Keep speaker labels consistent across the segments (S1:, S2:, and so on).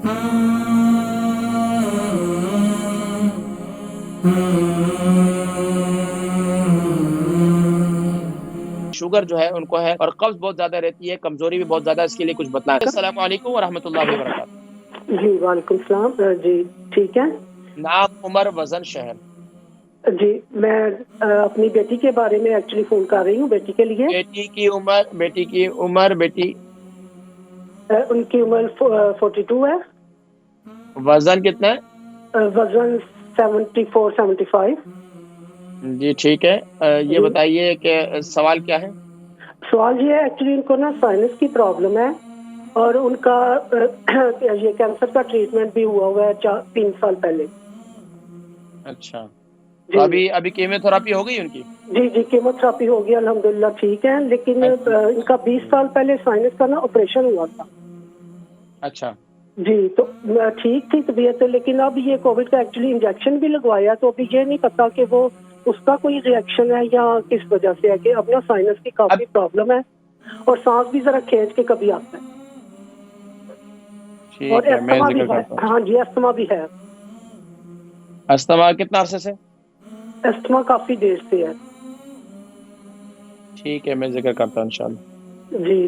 S1: Sugar جو ہے ان کو ہے اور قبض بہت زیادہ رہتی ہے، کمزوری بھی بہت زیادہ، اس کے لیے کچھ بتلائیں۔ السلام علیکم ورحمۃ اللہ وبرکاتہ۔
S2: جی وعلیکم السلام۔ جی ٹھیک ہے۔
S1: نام عمر، وزن شہر۔
S2: جی میں اپنی بیٹی کے بارے میں ایکچولی فون کر رہی ہوں، بیٹی کے لیے۔
S1: بیٹی کی عمر
S2: ان کی عمر 42 ہے۔
S1: وزن کتنا ہے؟
S2: وزن 74-75۔
S1: جی ٹھیک ہے۔ یہ بتائیے کہ سوال کیا ہے؟
S2: سوال یہ ہے ایکچولی ان کو نا سائنس کی پرابلم ہے اور ان کا یہ کینسر کا ٹریٹمنٹ بھی ہوا ہے 3 سال پہلے۔
S1: اچھا، تو ابھی کیمو تھراپی ہو گئی ان کی؟
S2: جی کیمو تھراپی ہو گیا، الحمدللہ ٹھیک ہے، لیکن ان کا 20 سال پہلے سائنس کا نا آپریشن ہوا تھا۔
S1: اچھا
S2: جی تو ٹھیک تھی طبیعت، لیکن اب یہ کووڈ کا ایکچولی انجیکشن بھی لگوایا، تو ابھی یہ نہیں پتا کہ وہ اس کا کوئی ریئیکشن ہے یا کس وجہ سے ہے، کہ اب نا سائنس کی کافی پرابلم ہے اور سانس بھی ذرا کھینچ کے کبھی آتا ہے اور استما بھی ہے۔ ہاں جی استما بھی ہے۔
S1: استما کتنا عرصے سے؟
S2: استما کافی دیر سے ہے۔
S1: ٹھیک ہے، میں ذکر کرتا ہوں انشاءاللہ۔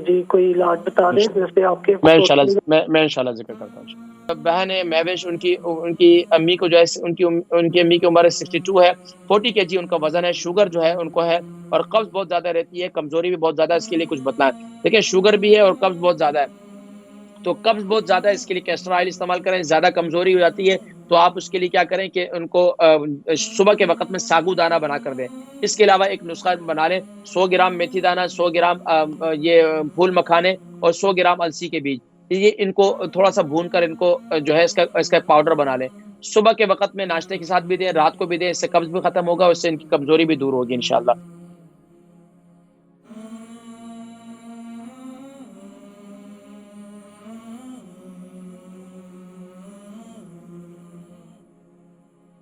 S2: جی کوئی علاج بتا دیں جیسے آپ کے۔
S1: میں انشاءاللہ ذکر کرتا ہوں۔ بہن ہے مہوش، ان کی امی کو جو ہے ان کی امی کی عمر 62 ہے، 40 kg ان کا وزن ہے، شوگر جو ہے ان کو ہے اور قبض بہت زیادہ رہتی ہے، کمزوری بھی بہت زیادہ، اس کے لیے کچھ بتلائیں۔ دیکھیں شوگر بھی ہے اور قبض بہت زیادہ ہے، تو قبض بہت زیادہ ہے، اس کے لیے کیسٹر آئل استعمال کریں۔ زیادہ کمزوری ہو جاتی ہے تو آپ اس کے لیے کیا کریں کہ ان کو صبح کے وقت میں ساگو دانہ بنا کر دیں۔ اس کے علاوہ ایک نسخہ بنا لیں، 100 گرام میتھی دانہ، 100 گرام یہ پھول مکھانے اور 100 گرام السی کے بیج، یہ ان کو تھوڑا سا بھون کر ان کو جو ہے اس کا پاؤڈر بنا لیں۔ صبح کے وقت میں ناشتے کے ساتھ بھی دیں، رات کو بھی دیں، اس سے قبض بھی ختم ہوگا اور اس سے ان کی کمزوری بھی دور ہوگی انشاءاللہ۔